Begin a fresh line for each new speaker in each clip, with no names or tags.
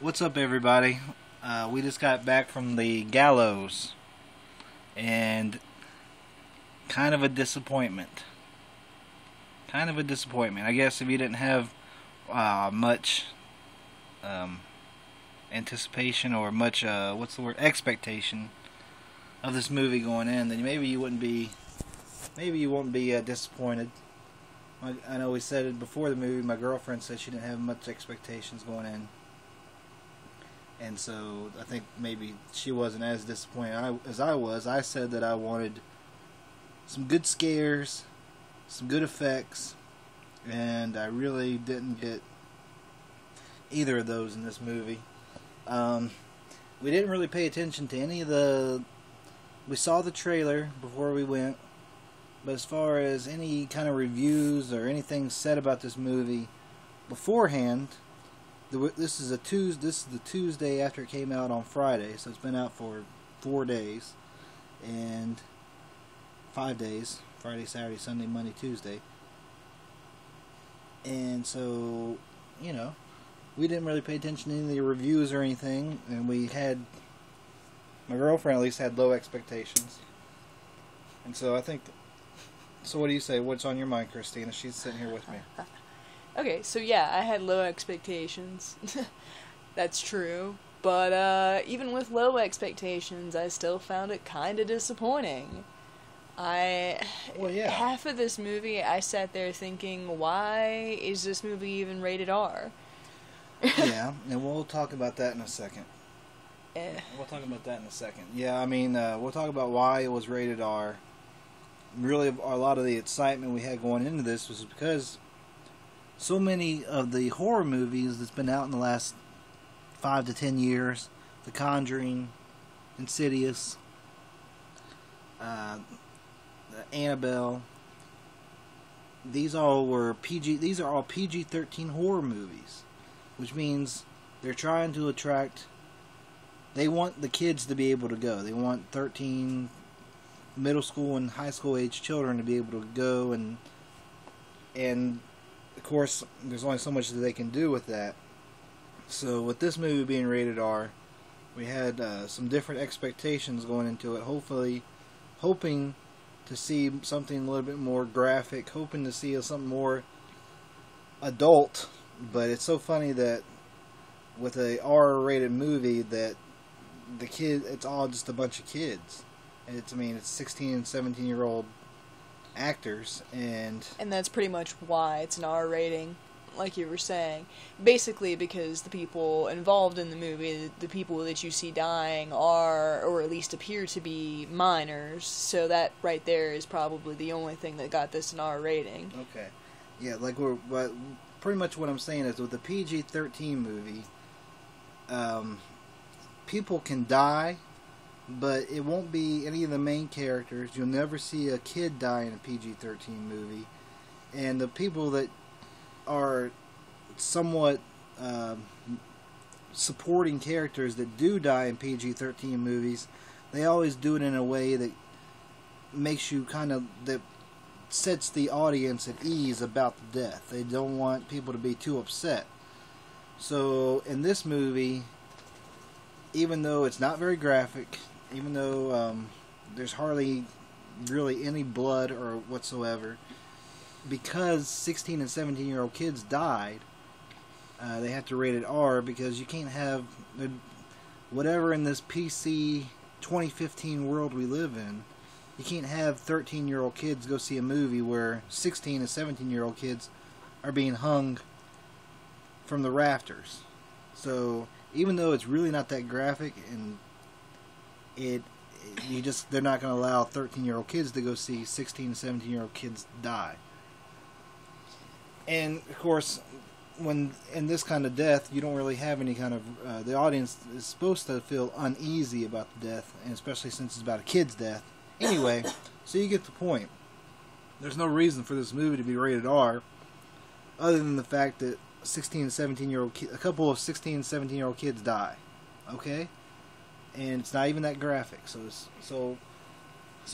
What's up, everybody? We just got back from the Gallows, and kind of a disappointment. Kind of a disappointment. I guess if you didn't have much anticipation or much, expectation of this movie going in, then maybe you wouldn't be, disappointed. I know we said it before the movie. My girlfriend said she didn't have much expectations going in. And so I think maybe she wasn't as disappointed as I was. I said that I wanted some good scares, some good effects, and I really didn't get either of those in this movie. We didn't really pay attention to any of the... We saw the trailer before we went, but as far as any kind of reviews or anything said about this movie beforehand... This is the Tuesday after it came out on Friday, so it's been out for 4 days and 5 days: Friday, Saturday, Sunday, Monday, Tuesday. And so, we didn't really pay attention to any of the reviews or anything, and my girlfriend at least had low expectations. And so I think. So what do you say? What's on your mind, Christina? She's sitting here with me.
Okay, so yeah, I had low expectations. That's true. But even with low expectations, I still found it kind of disappointing. Half of this movie, I sat there thinking, why is this movie even rated R?
Yeah, and we'll talk about that in a second. We'll talk about that in a second. Yeah, I mean, we'll talk about why it was rated R. Really, a lot of the excitement we had going into this was because so many of the horror movies that's been out in the last 5 to 10 years, The Conjuring, Insidious, Annabelle, these are all PG-13 horror movies, which means they're trying to attract. They want the kids to be able to go. They want 13 middle school and high school age children to be able to go and of course, there's only so much that they can do with that. So, with this movie being rated R, we had some different expectations going into it. Hoping to see something a little bit more graphic, hoping to see something more adult. But it's so funny that with a R-rated movie, that it's all just a bunch of kids. It's 16 and 17-year-old actors, and
that's pretty much why it's an R rating, like you were saying. Basically because the people involved in the movie, the people that you see dying, are, or at least appear to be, minors, so that right there is probably the only thing that got this an R rating.
Okay. Yeah, but pretty much what I'm saying is with the PG-13 movie, people can die, but it won't be any of the main characters. You'll never see a kid die in a PG-13 movie. And the people that are somewhat supporting characters that do die in PG-13 movies, they always do it in a way that makes you that sets the audience at ease about the death. They don't want people to be too upset. So in this movie, even though it's not very graphic, even though there's hardly really any blood or whatsoever, because 16 and 17-year-old kids died, they have to rate it R, because you can't have whatever in this PC 2015 world we live in. You can't have 13-year-old kids go see a movie where 16 and 17-year-old kids are being hung from the rafters. So even though it's really not that graphic, and they're not going to allow 13-year-old kids to go see 16 and 17-year-old kids die. And of course, when in this kind of death, you don't really have any kind of the audience is supposed to feel uneasy about the death, and especially since it's about a kid's death. Anyway, so you get the point. There's no reason for this movie to be rated R, other than the fact that 16 and 17-year-old a couple of 16 and 17-year-old kids die. Okay? And it's not even that graphic. So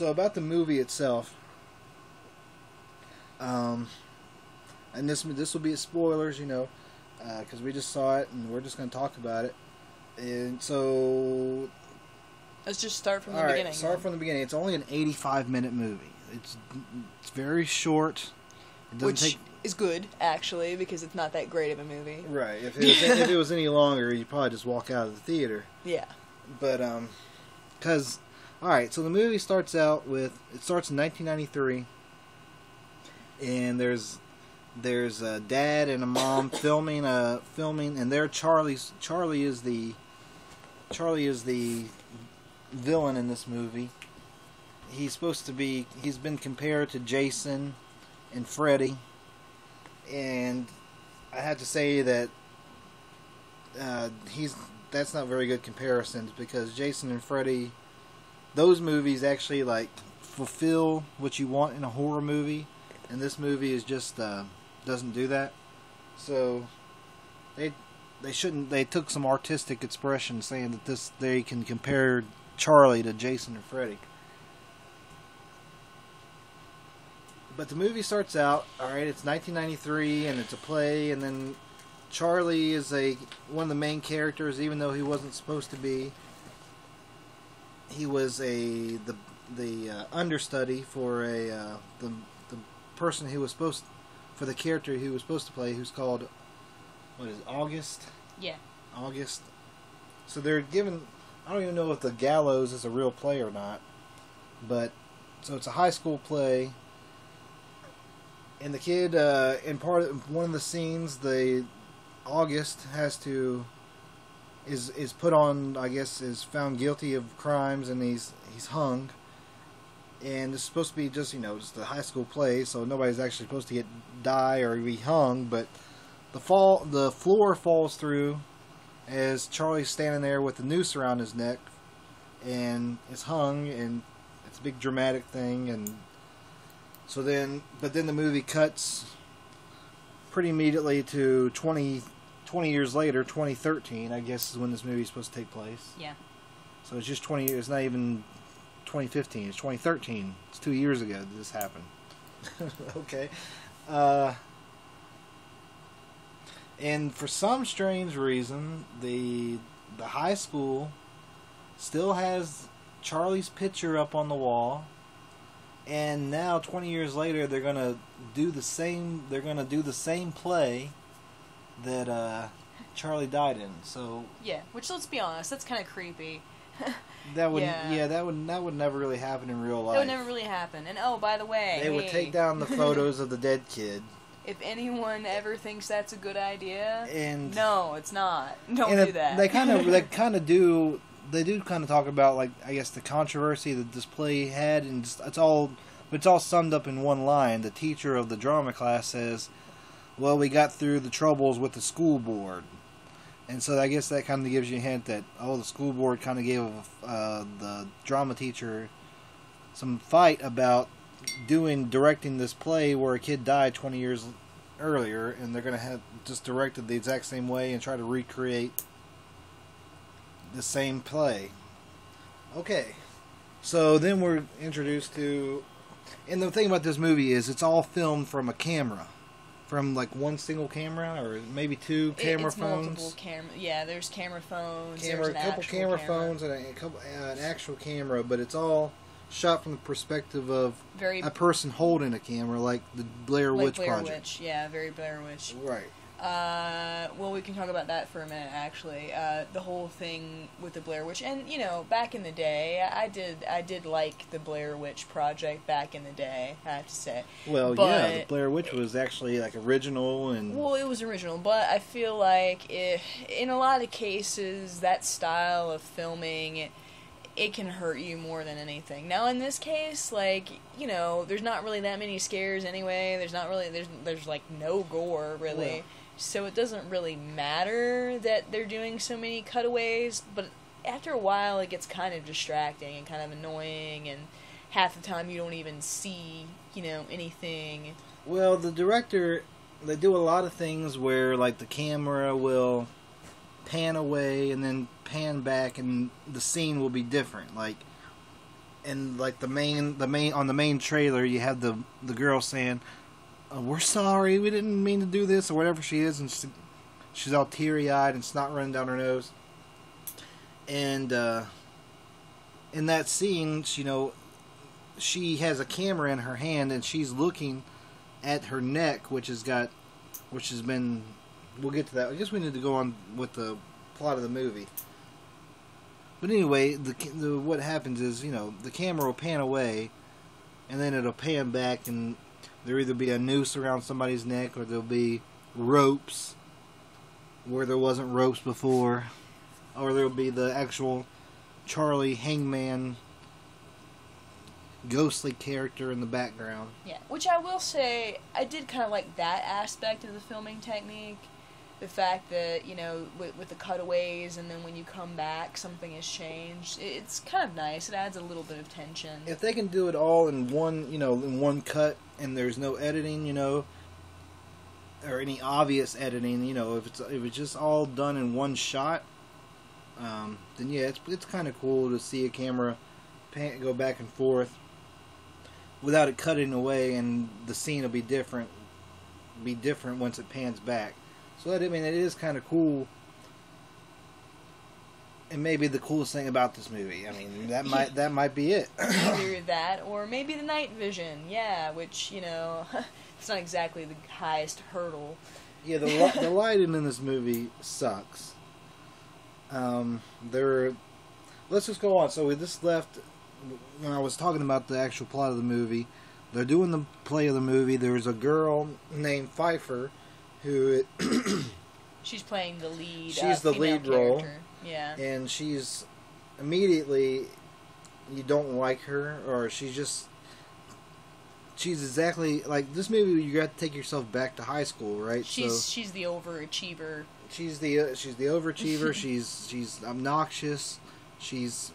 about the movie itself, and this will be spoilers, because we just saw it and we're just going to talk about it. And so,
let's just start from the
all right,
beginning.
start from the beginning. It's only an 85-minute movie. It's very short. It doesn't
Which
take
is good, actually, because it's not that great of a movie.
right. If it was any longer, you'd probably just walk out of the theater.
Yeah.
But because all right, so the movie starts in 1993, and there's a dad and a mom filming, and there Charlie is the villain in this movie. He's been compared to Jason and Freddy, and I have to say that that's not very good comparisons, because Jason and Freddy, those movies actually like fulfill what you want in a horror movie, and this movie is just doesn't do that. So they took some artistic expression saying that they can compare Charlie to Jason and Freddy. But the movie starts out, alright, it's 1993 and it's a play, and then Charlie is one of the main characters, even though he wasn't supposed to be. He was the understudy for the person who was for the character he was supposed to play, who's called, what is it, August?
Yeah.
August. So they're given, I don't even know if the Gallows is a real play or not, but so it's a high school play. And the kid, in one of the scenes, August is put on, I guess, is found guilty of crimes, and he's hung. And it's supposed to be just a high school play, so nobody's actually supposed to die or be hung. But the floor falls through as Charlie's standing there with the noose around his neck, and is hung, and it's a big dramatic thing. And so then the movie cuts pretty immediately to 20 years later, 2013, I guess, is when this movie is supposed to take place.
Yeah.
So it's just 20 years. It's not even 2015. It's 2013. It's 2 years ago that this happened. Okay. And for some strange reason, the high school still has Charlie's picture up on the wall. And now, 20 years later, they're gonna do the same. They're gonna do the same play that Charlie died in. So
yeah, which, let's be honest, that's kind of creepy.
That would that would never really happen in real life.
That would never really happen. And oh, by the way,
they would take down the photos of the dead kid.
If anyone ever thinks that's a good idea,
And
no, it's not. Don't do that.
They do kind of talk about, like, I guess, the controversy that this play had, and it's all summed up in one line. The teacher of the drama class says, "Well, we got through the troubles with the school board," and so I guess that kind of gives you a hint that the school board kind of gave the drama teacher some fight about directing this play where a kid died 20 years earlier, and they're going to have just directed the exact same way and try to recreate the same play. Okay, so then we're introduced to, and the thing about this movie is it's all filmed from a camera, from like one single camera or maybe two camera phones.
Multiple camera. Yeah, there's camera phones.
A couple camera phones and an actual camera, but it's all shot from the perspective of a person holding a camera, like the Blair Witch Project.
Yeah, very Blair Witch.
Right.
Well, we can talk about that for a minute, actually. The whole thing with the Blair Witch, and back in the day, I did like the Blair Witch Project back in the day, I have to say.
Well, yeah, the Blair Witch was actually like original, and
well, it was original, but I feel like in a lot of cases, that style of filming, it can hurt you more than anything. Now, in this case, like, there's not really that many scares anyway. There's like no gore really. Well, so it doesn't really matter that they're doing so many cutaways, but after a while it gets kind of distracting and kind of annoying, and half the time you don't even see, anything.
Well, the director, they do a lot of things where, like, the camera will pan away and then pan back, and the scene will be different. Like, and like the main trailer, you have the girl saying, "We're sorry, we didn't mean to do this," or whatever she is, and she's all teary-eyed and snot running down her nose. And in that scene, she has a camera in her hand and she's looking at her neck, which has been. We'll get to that. I guess we need to go on with the plot of the movie. But anyway, what happens is, the camera will pan away, and then it'll pan back, and there'll either be a noose around somebody's neck, or there'll be ropes where there wasn't ropes before, or there'll be the actual Charlie Hangman ghostly character in the background.
Yeah, which I will say, I did kind of like that aspect of the filming technique. The fact that, with the cutaways, and then when you come back, something has changed. It's kind of nice. It adds a little bit of tension.
If they can do it all in one cut, and there's no editing, or any obvious editing, if it's just all done in one shot, then yeah, it's kind of cool to see a camera go back and forth without it cutting away, and the scene will be different once it pans back. So it is kind of cool, and maybe the coolest thing about this movie. I mean, that might be it.
Either that, or maybe the night vision. Yeah, which it's not exactly the highest hurdle.
Yeah, the lighting in this movie sucks. Let's just go on. So we just left when I was talking about the actual plot of the movie. They're doing the play of the movie. There's a girl named Pfeiffer who
she's playing the lead.
She's the lead role.
Yeah,
and she's immediately, you don't like her, or she's exactly like this movie. You got to take yourself back to high school, right?
She's the overachiever.
She's the overachiever. she's obnoxious. She's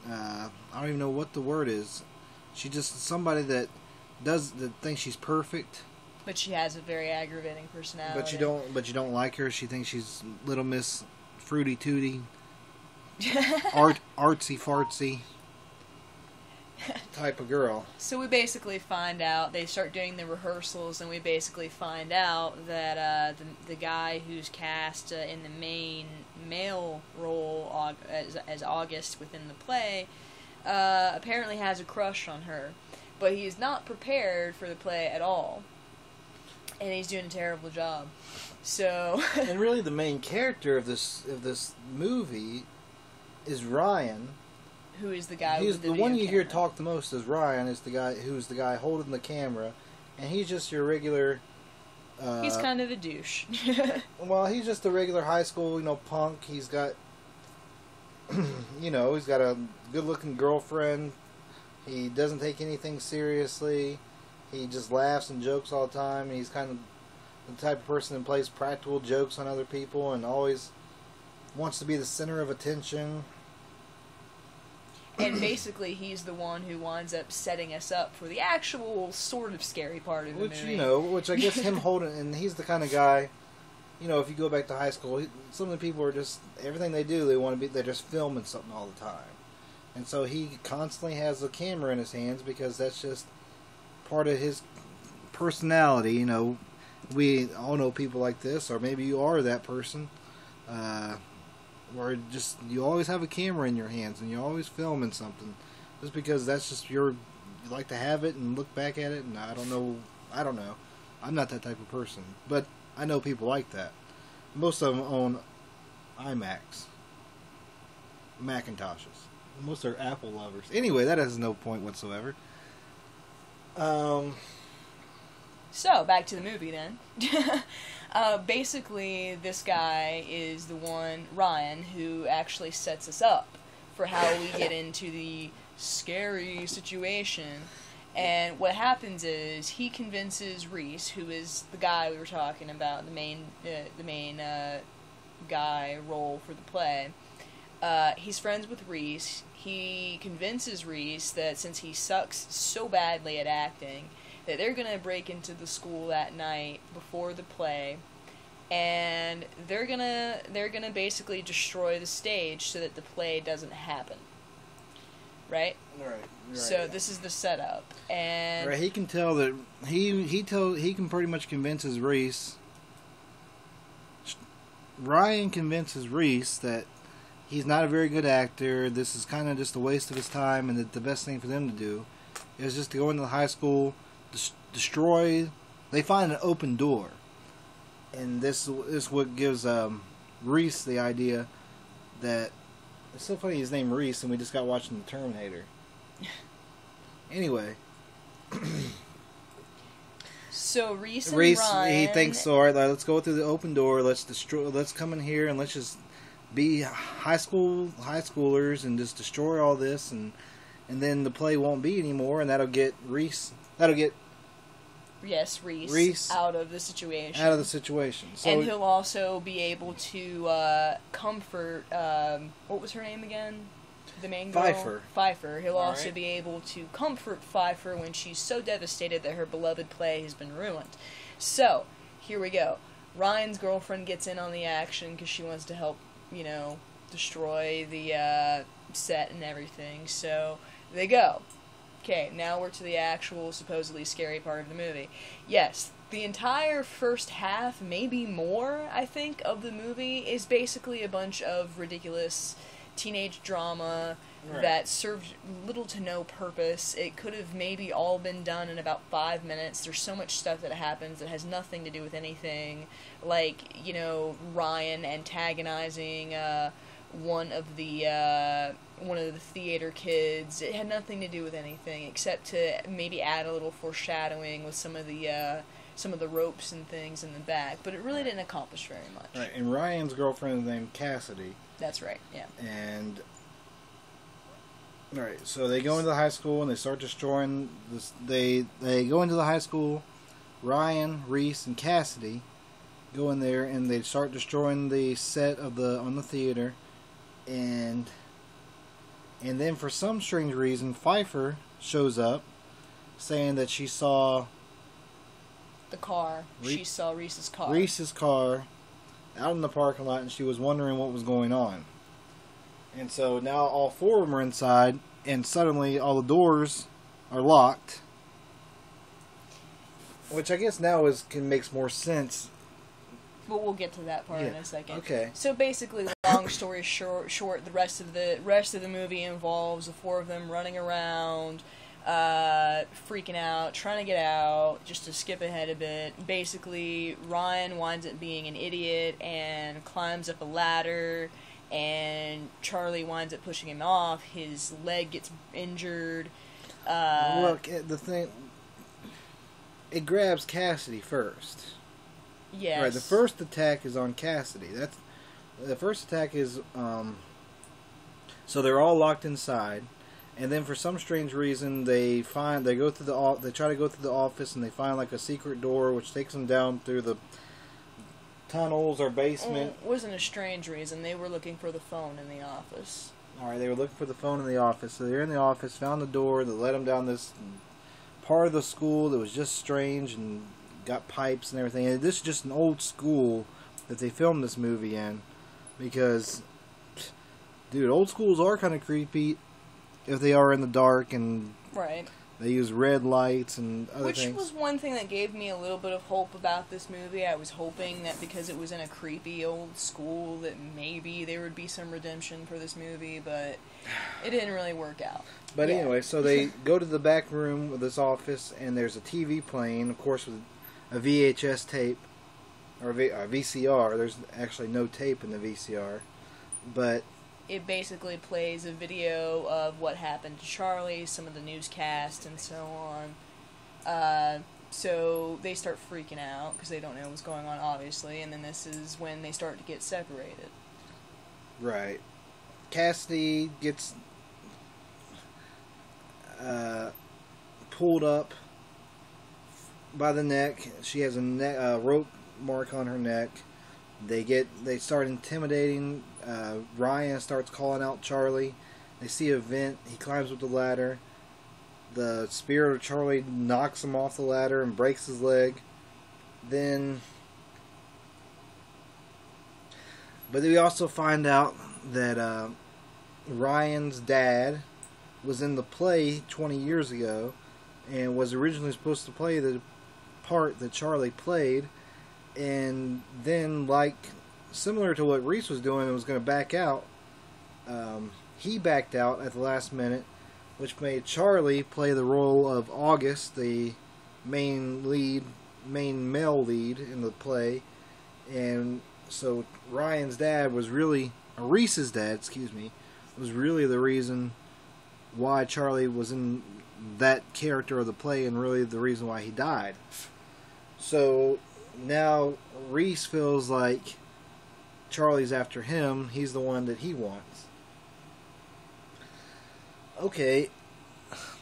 I don't even know what the word is. She's just somebody that thinks she's perfect.
But she has a very aggravating personality.
But you don't like her. She thinks she's Little Miss Fruity Tooty, artsy fartsy type of girl.
So we basically find out, they start doing the rehearsals, and we basically find out that the guy who's cast in the main male role as August within the play apparently has a crush on her, but he is not prepared for the play at all. And he's doing a terrible job. So
and really, the main character of this movie is Ryan,
who is the guy.
He's
with the
one you
camera.
hear talk the most. Is Ryan is the guy holding the camera, and he's just your regular.
He's kind of a douche.
Well, he's just a regular high school, punk. He's got, he's got a good-looking girlfriend. He doesn't take anything seriously. He just laughs and jokes all the time. He's kind of the type of person that plays practical jokes on other people and always wants to be the center of attention.
And basically, he's the one who winds up setting us up for the actual sort of scary part of the movie.
Which I guess him holding, and he's the kind of guy, if you go back to high school, some of the people are just, everything they do, they're just filming something all the time. And so he constantly has a camera in his hands because that's just part of his personality. We all know people like this, or maybe you are that person, where just you always have a camera in your hands and you're always filming something, just because that's just you like to have it and look back at it. And I don't know. I'm not that type of person, but I know people like that. Most of them own Macintoshes. Most are Apple lovers. Anyway, that has no point whatsoever.
So, back to the movie then. Basically, this guy is the one, Ryan, who actually sets us up for how we get into the scary situation. And what happens is, he convinces Reese, who is the guy we were talking about, the main guy role for the play. He's friends with Reese. He convinces Reese that since he sucks so badly at acting, that they're going to break into the school that night before the play, and they're gonna basically destroy the stage so that the play doesn't happen. Right?
Right.
So this is the setup, and
right, he can tell that he can pretty much convinces Reese Ryan convinces Reese that he's not a very good actor. This is kind of just a waste of his time, and that the best thing for them to do is just to go into the high school, destroy. They find an open door, and this is what gives Reese the idea that it's so funny. He's named Reese, and we just got watching The Terminator. Anyway.
So Reese and
Reese,
Ryan,
he thinks, all right, let's go through the open door. Let's come in here and let's just be high schoolers and just destroy all this, and then the play won't be anymore, and that'll get Reese
out of the situation.
So,
and he'll also be able to comfort. What was her name again? The main girl? Pfeiffer. He'll also be able to comfort Pfeiffer when she's so devastated that her beloved play has been ruined. So, here we go. Ryan's girlfriend gets in on the action because she wants to help, destroy the set and everything. So, they go. Okay, now we're to the actual supposedly scary part of the movie. Yes, the entire first half, maybe more, I think, of the movie is basically a bunch of ridiculous teenage drama that served little to no purpose. It could have maybe all been done in about 5 minutes. There's so much stuff that happens that has nothing to do with anything. Like, Ryan antagonizing one of the theater kids. It had nothing to do with anything except to maybe add a little foreshadowing with some of the ropes and things in the back, but it really didn't accomplish very much.
Right, and Ryan's girlfriend is named Cassidy.
That's right, yeah.
And alright, so they go into the high school and they start destroying this. They go into the high school. Ryan, Reese, and Cassidy go in there and they start destroying the set on the theater, and then for some strange reason Pfeiffer shows up saying that she saw
the car. She saw Reese's car.
Reese's car out in the parking lot, and she was wondering what was going on. And so now all four of them are inside, and suddenly all the doors are locked. Which I guess now makes more sense.
But we'll get to that part in a second.
Okay.
So basically, long story short, the rest of the movie involves the four of them running around, freaking out, trying to get out. Just to skip ahead a bit, basically Ryan winds up being an idiot and climbs up a ladder, and Charlie winds up pushing him off. His leg gets injured.
Look, the thing, it grabs Cassidy first.
Yes.
Right. The first attack is on Cassidy. The first attack is so they're all locked inside. And then for some strange reason they try to go through the office, and they find like a secret door which takes them down through the tunnels or basement.
It wasn't a strange reason. They were looking for the phone in the office.
Alright, they were looking for the phone in the office. So they're in the office, found the door that led them down this part of the school that was just strange and got pipes and everything. And this is just an old school that they filmed this movie in, because, dude, old schools are kind of creepy if they are in the dark, and
right.
They use red lights and other things.
Which was one thing that gave me a little bit of hope about this movie. I was hoping that because it was in a creepy old school that maybe there would be some redemption for this movie, but it didn't really work out.
But anyway, so they go to the back room of this office, and there's a TV playing, of course, with a VHS tape, or a VCR. There's actually no tape in the VCR, but
it basically plays a video of what happened to Charlie, some of the newscast, and so on. So they start freaking out because they don't know what's going on, obviously, and then this is when they start to get separated.
Right. Cassidy gets pulled up by the neck. She has a rope mark on her neck. They start intimidating. Ryan starts calling out Charlie. They see a vent. He climbs up the ladder. The spirit of Charlie knocks him off the ladder and breaks his leg. But we also find out that Ryan's dad was in the play 20 years ago and was originally supposed to play the part that Charlie played. And then, like similar to what Reese was doing and was going to back out, he backed out at the last minute, which made Charlie play the role of August, the main male lead in the play. And so Ryan's dad was really, Reese's dad, was really the reason why Charlie was in that character of the play and really the reason why he died. So now Reese feels like Charlie's after him. He's the one that he wants. Okay,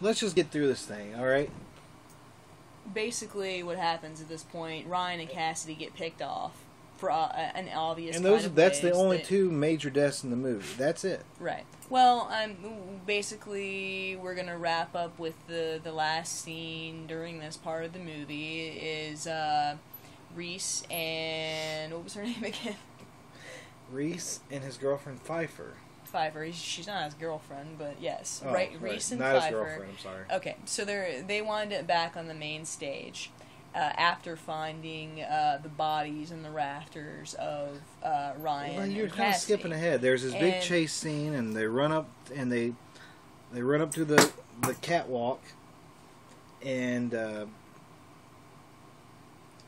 let's just get through this thing, alright?
Basically, what happens at this point, Ryan and Cassidy get picked off for an obvious
and
kind of
that's the
ways
only
that,
two major deaths in the movie. That's it.
Right. Well, basically, we're going to wrap up with the last scene during this part of the movie is Reese and... what was her name again?
Reese and his girlfriend Pfeiffer.
Pfeiffer. She's not his girlfriend, but yes.
Oh,
right, Reese and
not
Pfeiffer.
his girlfriend, I'm sorry.
Okay, so they wind up back on the main stage after finding the bodies in the rafters of Ryan.
Well, you're
and
kind of
Cassidy.
skipping ahead. There's this big chase scene, and they run up and they run up to the catwalk, and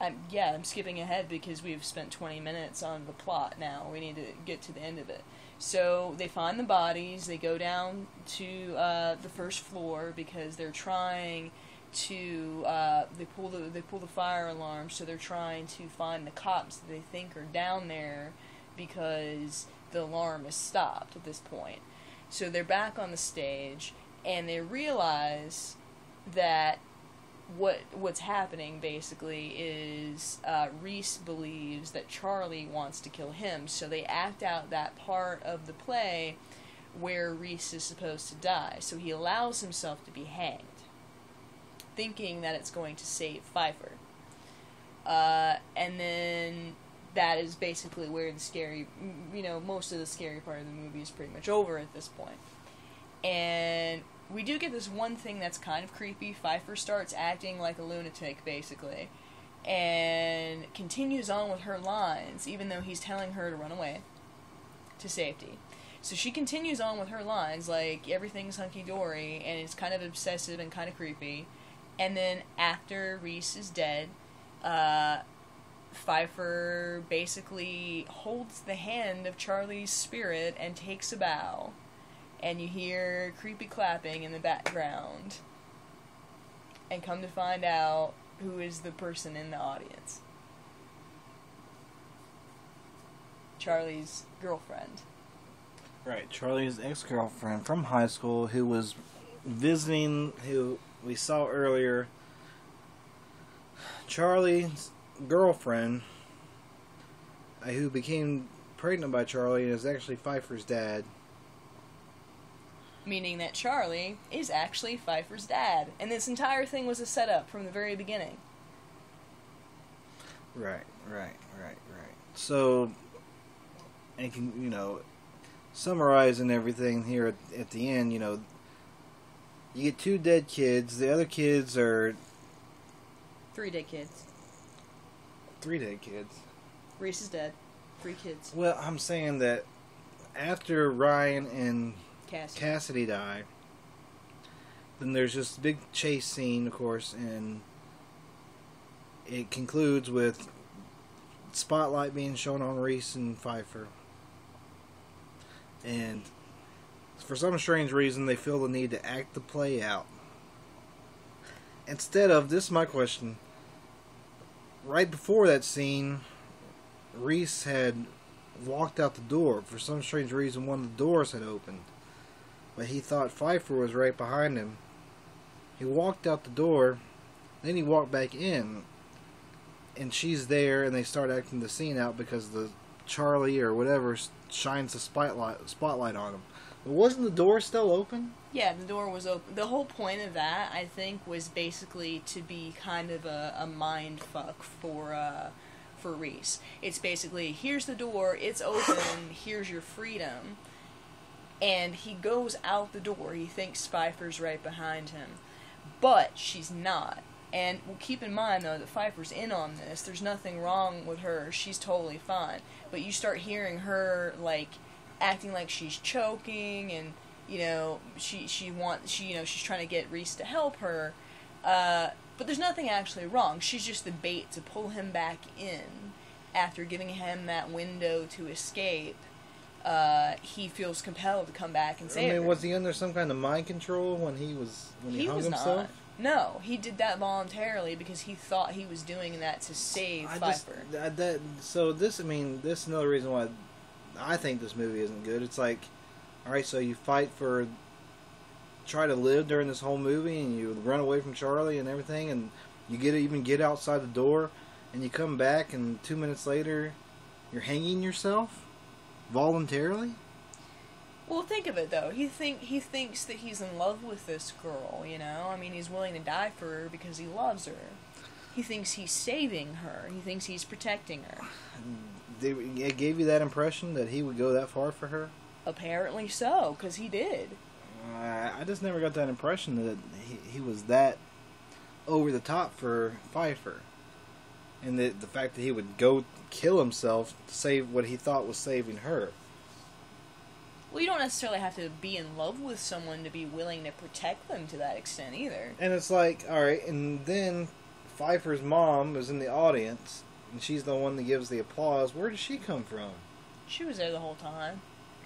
I'm skipping ahead because we've spent 20 minutes on the plot now. We need to get to the end of it. So they find the bodies. They go down to the first floor because they're trying to. They pull the fire alarm, so they're trying to find the cops that they think are down there because the alarm is stopped at this point. So they're back on the stage, and they realize that what's happening basically is Reese believes that Charlie wants to kill him, so they act out that part of the play where Reese is supposed to die. So he allows himself to be hanged, thinking that it's going to save Pfeiffer. And then that is basically where the scary, most of the scary part of the movie is pretty much over at this point. And we do get this one thing that's kind of creepy. Pfeiffer starts acting like a lunatic, basically, and continues on with her lines, even though he's telling her to run away to safety. So she continues on with her lines, like everything's hunky-dory, and it's kind of obsessive and kind of creepy. And then after Reese is dead, Pfeiffer basically holds the hand of Charlie's spirit and takes a bow. And you hear creepy clapping in the background. And come to find out who is the person in the audience. Charlie's girlfriend.
Right, Charlie's ex-girlfriend from high school who was visiting, who we saw earlier. Charlie's girlfriend, who became pregnant by Charlie, and is actually Pfeiffer's dad.
Meaning that Charlie is actually Pfeiffer's dad. And this entire thing was a setup from the very beginning.
Right. So, and summarizing everything here at the end, you get 2 dead kids. The other kids are
3 dead kids.
3 dead kids.
Reese is dead. 3 kids.
Well, I'm saying that after Ryan and
Cassidy
die, then there's this big chase scene, of course, and it concludes with spotlight being shown on Reese and Pfeiffer. And for some strange reason, they feel the need to act the play out. Instead of, this is my question, right before that scene, Reese had walked out the door. For some strange reason, one of the doors had opened. But he thought Pfeiffer was right behind him. He walked out the door, then he walked back in, and she's there, and they start acting the scene out because the Charlie or whatever shines the spotlight on him. But wasn't the door still open?
Yeah, the door was open. The whole point of that, I think, was basically to be kind of a mind fuck for Reese. It's basically, here's the door, it's open, here's your freedom. And he goes out the door. He thinks Pfeiffer's right behind him. But she's not. And well, keep in mind, though, that Pfeiffer's in on this. There's nothing wrong with her. She's totally fine. But you start hearing her, like, acting like she's choking, and, you know, she's trying to get Reese to help her. But there's nothing actually wrong. She's just the bait to pull him back in. After giving him that window to escape, he feels compelled to come back and save her.
Was he under some kind of mind control when he hung himself?
Not. No, he did that voluntarily because he thought he was doing that to save Pfeiffer.
This is another reason why I think this movie isn't good. It's like, alright, so you try to live during this whole movie, and you run away from Charlie and everything, and you get outside the door, and you come back, and 2 minutes later, you're hanging yourself voluntarily?
Well, think of it, though. He thinks that he's in love with this girl, you know? I mean, he's willing to die for her because he loves her. He thinks he's saving her. He thinks he's protecting her.
It gave you that impression that he would go that far for her?
Apparently so, because he did.
I just never got that impression that he was that over the top for Pfeiffer. And the fact that he would go kill himself to save what he thought was saving her.
Well, you don't necessarily have to be in love with someone to be willing to protect them to that extent either.
And it's like, alright, and then Pfeiffer's mom is in the audience, and she's the one that gives the applause. Where does she come from?
She was there the whole time.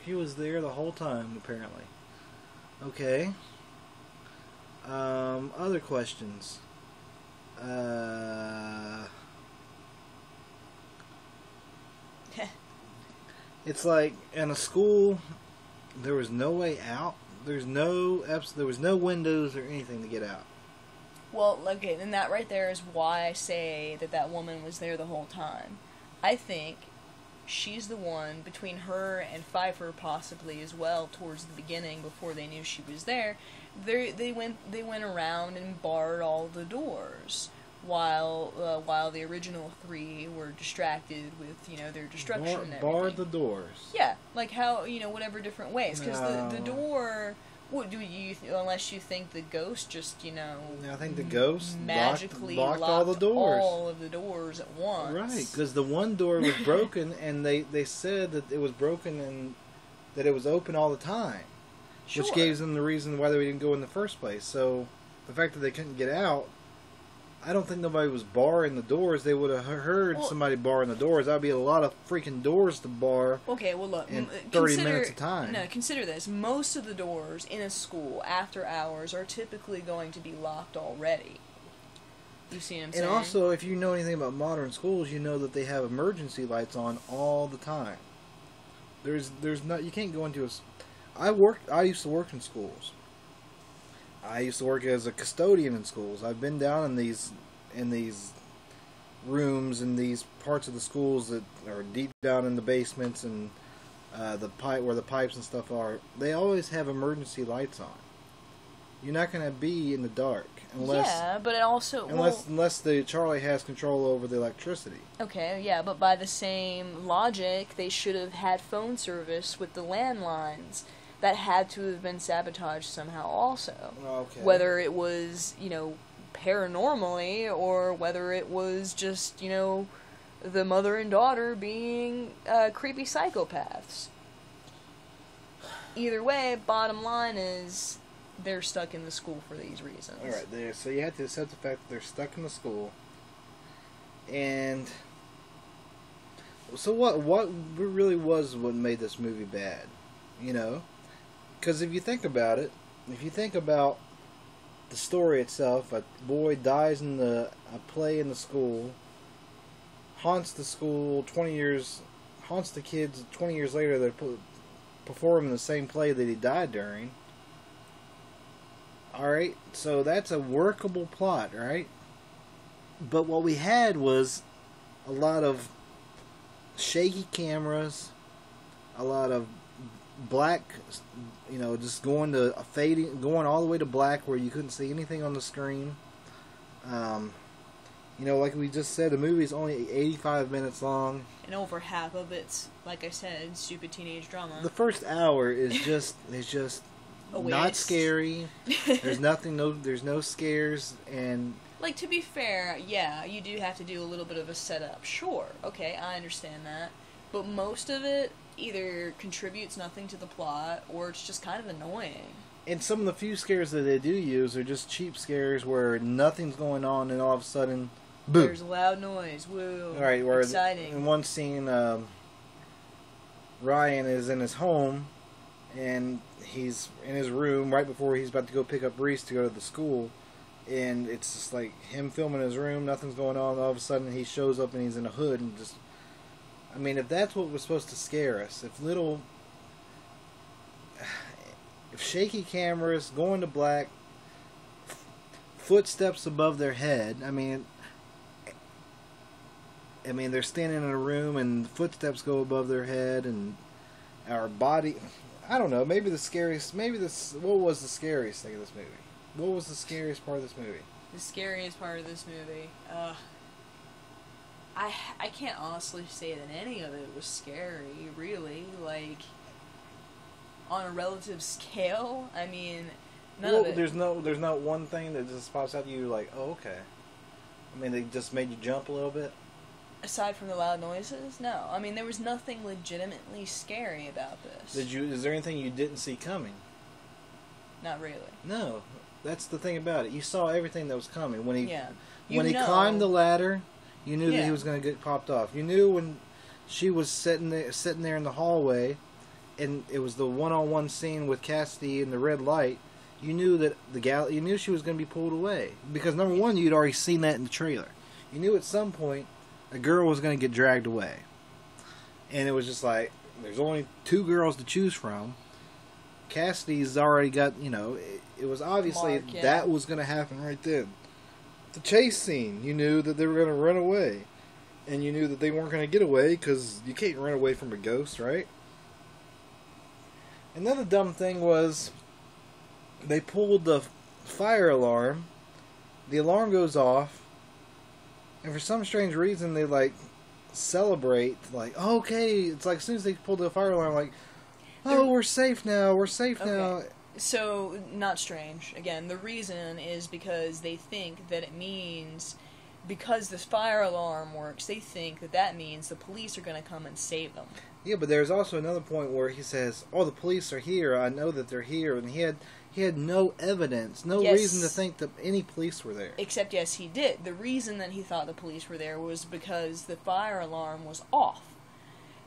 She was there the whole time, apparently. Okay. Other questions. It's like, in a school, there was no way out. There was no windows or anything to get out.
Well, okay, then that right there is why I say that woman was there the whole time. I think she's the one, between her and Pfeiffer possibly as well, towards the beginning, before they knew she was there, they went around and barred all the doors, while the original three were distracted with, you know, their destruction and everything.
Barred the doors?
Yeah, like how, you know, whatever different ways, because the door... What do you? Unless you think the ghost just, you know,
I think the ghost
magically
locked all the doors,
all of the doors at once.
Right, because the one door was broken, and they said that it was broken and that it was open all the time,
sure.
Which gave them the reason why they didn't go in the first place. So the fact that they couldn't get out, I don't think nobody was barring the doors. They would have heard somebody barring the doors. That would be a lot of freaking doors to bar.
Okay, well look,
in 30 minutes of time.
No, consider this. Most of the doors in a school after hours are typically going to be locked already. You see what I'm saying?
And also, if you know anything about modern schools, you know that they have emergency lights on all the time. There's not, you can't go into a... I used to work in schools. I used to work as a custodian in schools. I've been down in these rooms in these parts of the schools that are deep down in the basements and where the pipes and stuff are. They always have emergency lights on. You're not going to be in the dark unless
but it also
unless the Charlie has control over the electricity.
Okay, yeah, but by the same logic, they should have had phone service with the landlines. That had to have been sabotaged somehow also.
Okay.
Whether it was, you know, paranormally, or whether it was just, you know, the mother and daughter being creepy psychopaths. Either way, bottom line is, they're stuck in the school for these reasons.
Alright, so you have to accept the fact that they're stuck in the school. And... so what really was what made this movie bad? You know? Because if you think about it, if you think about the story itself, a boy dies in a play in the school, haunts the school 20 years, haunts the kids 20 years later, they're performing the same play that he died during. Alright, so that's a workable plot, right? But what we had was a lot of shaky cameras, a lot of black, you know, just going all the way to black where you couldn't see anything on the screen. You know, like we just said, the movie is only 85 minutes long.
And over half of it's, like I said, stupid teenage drama.
The first hour is just not scary. There's no scares, and
Like, to be fair, yeah, you do have to do a little bit of a setup. Sure, okay, I understand that. But most of it either contributes nothing to the plot, or it's just kind of annoying.
And some of the few scares that they do use are just cheap scares where nothing's going on and all of a sudden, boom.
There's loud noise, woo,
All right, where
exciting.
In one scene, Ryan is in his home, and he's in his room right before he's about to go pick up Reese to go to the school, and it's just like him filming his room, nothing's going on, all of a sudden he shows up and he's in a hood, and just, I mean, if that's what was supposed to scare us, if shaky cameras, going to black, footsteps above their head, I mean, they're standing in a room and footsteps go above their head and our body. I don't know. Maybe the scariest. What was the scariest thing of this movie? What was the scariest part of this movie?
The scariest part of this movie. I can't honestly say that any of it was scary. Really, like on a relative scale. I mean, none of it.
There's not one thing that just pops out to you like, oh, okay. I mean, they just made you jump a little bit.
Aside from the loud noises, no. I mean, there was nothing legitimately scary about this.
Is there anything you didn't see coming?
Not really.
No, that's the thing about it. You saw everything that was coming when he
he
climbed the ladder. You knew that he was going to get popped off. You knew when she was sitting there in the hallway, and it was the one-on-one scene with Cassidy in the red light. You knew that you knew she was going to be pulled away because number one, you'd already seen that in the trailer. You knew at some point a girl was going to get dragged away. And it was just like, there's only two girls to choose from. Cassidy's already got, it was obviously that was going to happen right then. The chase scene, you knew that they were going to run away. And you knew that they weren't going to get away because you can't run away from a ghost, right? Another dumb thing was they pulled the fire alarm. The alarm goes off. And for some strange reason, they, celebrate, okay, it's like as soon as they pull the fire alarm, we're safe now, now.
So, not strange. Again, the reason is because they think that it means, because this fire alarm works, they think that means the police are going to come and save them.
Yeah, but there's also another point where he says, the police are here, I know that they're here, and he had no evidence, no reason to think that any police were there.
Except, yes, he did. The reason that he thought the police were there was because the fire alarm was off.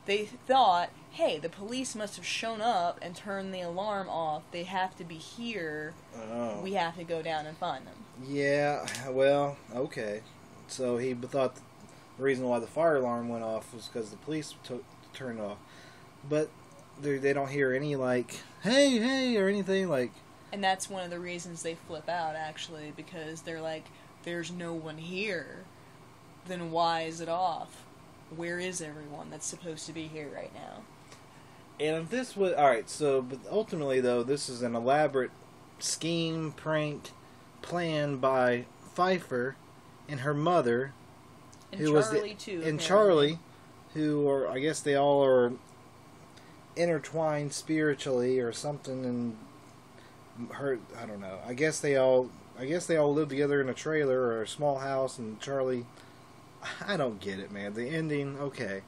They thought, hey, the police must have shown up and turned the alarm off. They have to be here.
Oh.
We have to go down and find them.
Yeah, well, okay. So he thought the reason why the fire alarm went off was because the police turned off. But they don't hear any, hey, or anything,
And that's one of the reasons they flip out, actually, because they're like, there's no one here. Then why is it off? Where is everyone that's supposed to be here right now?
And if this was... Alright, but ultimately, though, this is an elaborate scheme, prank, plan by Pfeiffer and her mother.
And Charlie, too.
And Charlie, who are... I guess they all are intertwined spiritually or something, and... I don't know. I guess they all live together in a trailer or a small house, and Charlie, I don't get it, man. The ending, okay.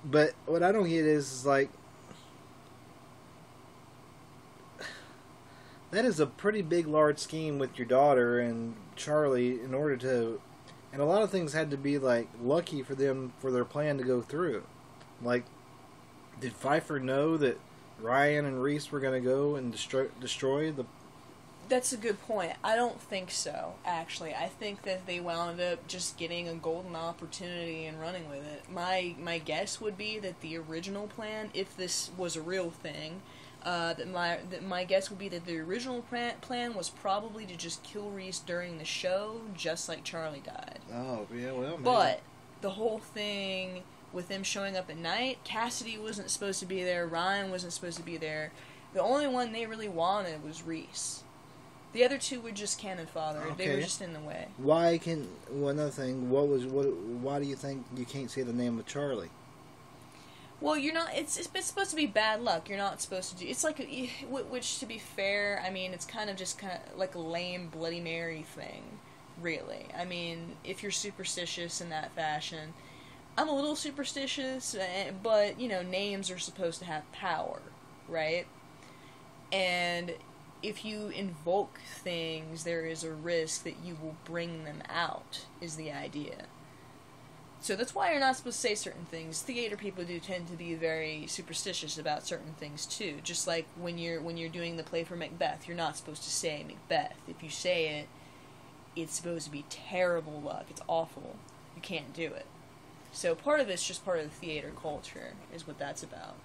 But what I don't get is that is a pretty big, large scheme with your daughter and Charlie in order to, and a lot of things had to be lucky for them for their plan to go through. Did Pfeiffer know that Ryan and Reese were going to go and destroy the...
That's a good point. I don't think so, actually. I think that they wound up just getting a golden opportunity and running with it. My guess would be that the original plan, if this was a real thing, my guess would be that the original plan was probably to just kill Reese during the show, just like Charlie died.
Oh, yeah, well, maybe.
But the whole thing... with them showing up at night, Cassidy wasn't supposed to be there, Ryan wasn't supposed to be there. The only one they really wanted was Reese. The other two were just cannon fodder. Okay. They were just in the way.
Why do you think you can't say the name of Charlie?
Well, you're not, it's supposed to be bad luck. You're not supposed to do, it's which to be fair, I mean, it's kind of like a lame Bloody Mary thing. really. I mean, if you're superstitious in that fashion, I'm a little superstitious, but, names are supposed to have power, right? And if you invoke things, there is a risk that you will bring them out, is the idea. So that's why you're not supposed to say certain things. Theater people do tend to be very superstitious about certain things too. Just like when you're doing the play for Macbeth, you're not supposed to say Macbeth. If you say it, it's supposed to be terrible luck. It's awful. You can't do it. So part of it's just part of the theater culture, is what that's about.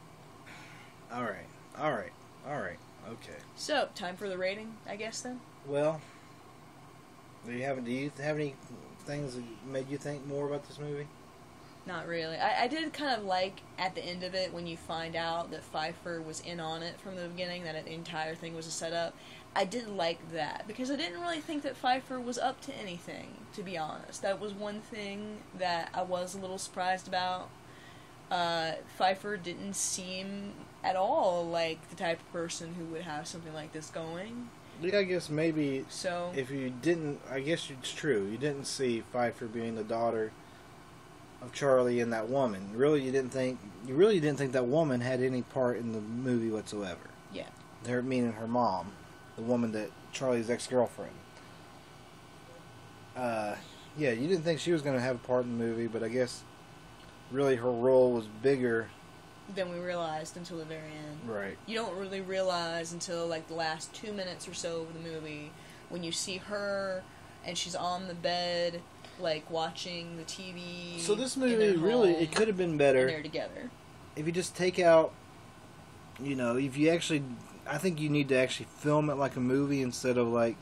Alright. Okay.
So, time for the rating, I guess, then?
Well, do you have any things that made you think more about this movie?
Not really. I did kind of like, at the end of it, when you find out that Pfeiffer was in on it from the beginning, that the entire thing was a setup. I did like that, because I didn't really think that Pfeiffer was up to anything, to be honest. That was one thing that I was a little surprised about. Pfeiffer didn't seem at all like the type of person who would have something like this going.
Yeah, I guess maybe
So,
if you didn't, I guess it's true. You didn't see Pfeiffer being the daughter of Charlie and that woman. You really didn't think that woman had any part in the movie whatsoever.
yeah.
Her, meaning her mom, the woman that Charlie's ex-girlfriend. Yeah, you didn't think she was going to have a part in the movie, but I guess really her role was bigger
Than we realized until the very end.
Right.
You don't really realize until like the last 2 minutes or so of the movie when you see her and she's on the bed, like watching the TV.
So this movie really, it could have been better.
And they're together.
If you just take out, if you actually, I think you need to actually film it like a movie instead of like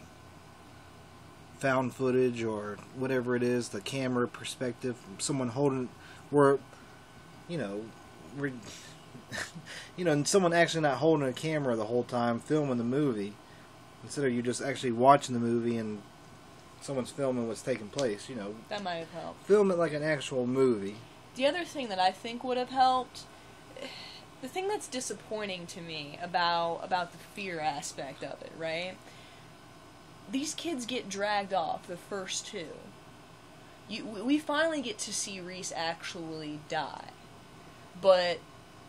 found footage or whatever it is, the camera perspective, someone holding, where, and someone actually not holding a camera the whole time filming the movie, instead of you just actually watching the movie and someone's filming what's taking place.
That might have helped.
Film it like an actual movie.
The other thing that I think would have helped, the thing that's disappointing to me about the fear aspect of it, right? These kids get dragged off, the first two. We finally get to see Reese actually die. But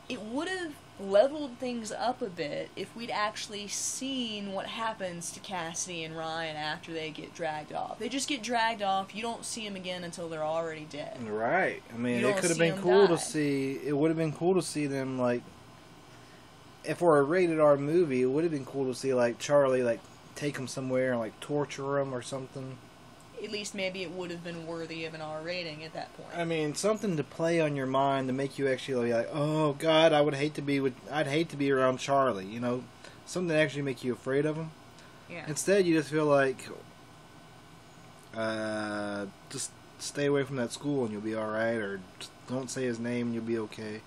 it would have leveled things up a bit if we'd actually seen what happens to Cassidy and Ryan after they get dragged off. They just get dragged off. You don't see them again until they're already dead.
Right. I mean, it could have been cool to see. It would have been cool to see them, like, if we're a rated R movie, it would have been cool to see, like, Charlie, like, take him somewhere and, like, torture him or something.
At least maybe it would have been worthy of an R rating at that point.
I mean, something to play on your mind to make you actually like, oh God, I'd hate to be around Charlie. Something to actually make you afraid of him.
Yeah.
Instead, you just feel like, just stay away from that school and you'll be all right, or just don't say his name and you'll be okay,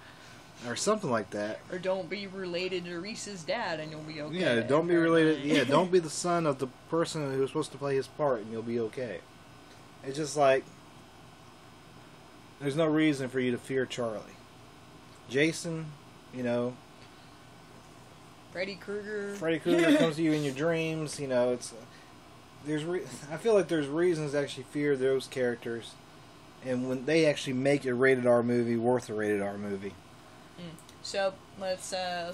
or something like that.
Or don't be related to Reese's dad and you'll be okay.
Yeah, don't be related. Yeah, don't be the son of the person who was supposed to play his part and you'll be okay. It's just like, there's no reason for you to fear Charlie. Jason,
Freddy Krueger
comes to you in your dreams. I feel like there's reasons to actually fear those characters, and when they actually make a rated R movie worth a rated R movie.
So let's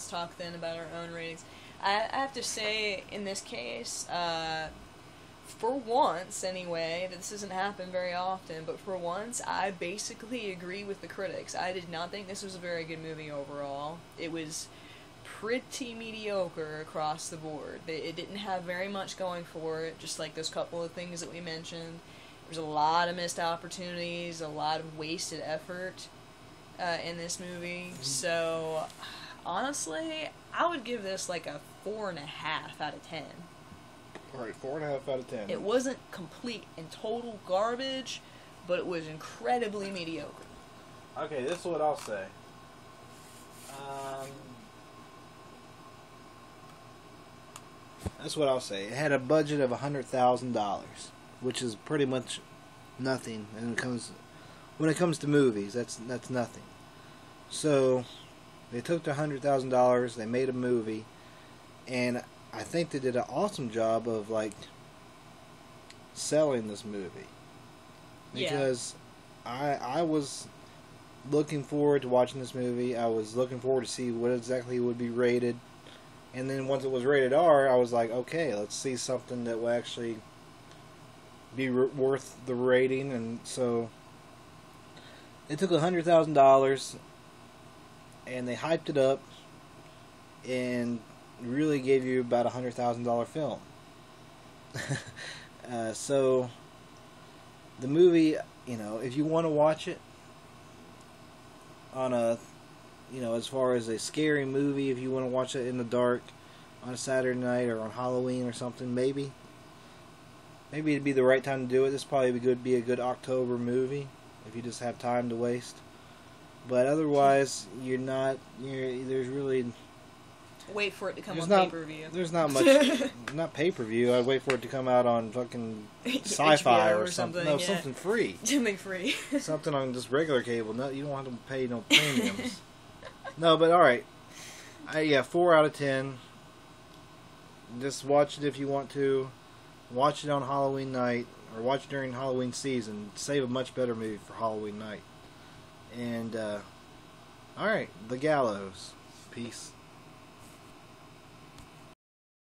talk then about our own ratings. I have to say, in this case, for once anyway, this doesn't happen very often, but for once, I basically agree with the critics. I did not think this was a very good movie overall. It was pretty mediocre across the board. It didn't have very much going for it, just like those couple of things that we mentioned. There's a lot of missed opportunities, a lot of wasted effort in this movie. So, honestly, I would give this like a 4.5 out of 10.
Alright, 4.5 out of 10.
It wasn't complete and total garbage, but it was incredibly mediocre.
Okay, this is what I'll say. That's what I'll say. It had a budget of $100,000, which is pretty much nothing. And when it comes to movies, that's nothing. So they took the $100,000, they made a movie, and I think they did an awesome job of like selling this movie. Because I was looking forward to watching this movie. I was looking forward to see what exactly would be rated. And then once it was rated R, I was like, okay, let's see something that will actually be worth the rating. And so it took $100,000 and they hyped it up and really gave you about $100,000 film. So the movie, if you want to watch it on a, as far as a scary movie, if you want to watch it in the dark on a Saturday night or on Halloween or something, maybe it'd be the right time to do it. This probably be a good October movie if you just have time to waste. But otherwise, there's really...
Wait for it to come on pay-per-view.
There's not much... not pay-per-view. I'd wait for it to come out on fucking Sci-Fi or something. No, something free.
Something free.
Something on just regular cable. No, you don't have to pay no premiums. No, but alright. 4 out of 10. Just watch it if you want to. Watch it on Halloween night. Or watch it during Halloween season. Save a much better movie for Halloween night. And, alright. The Gallows. Peace.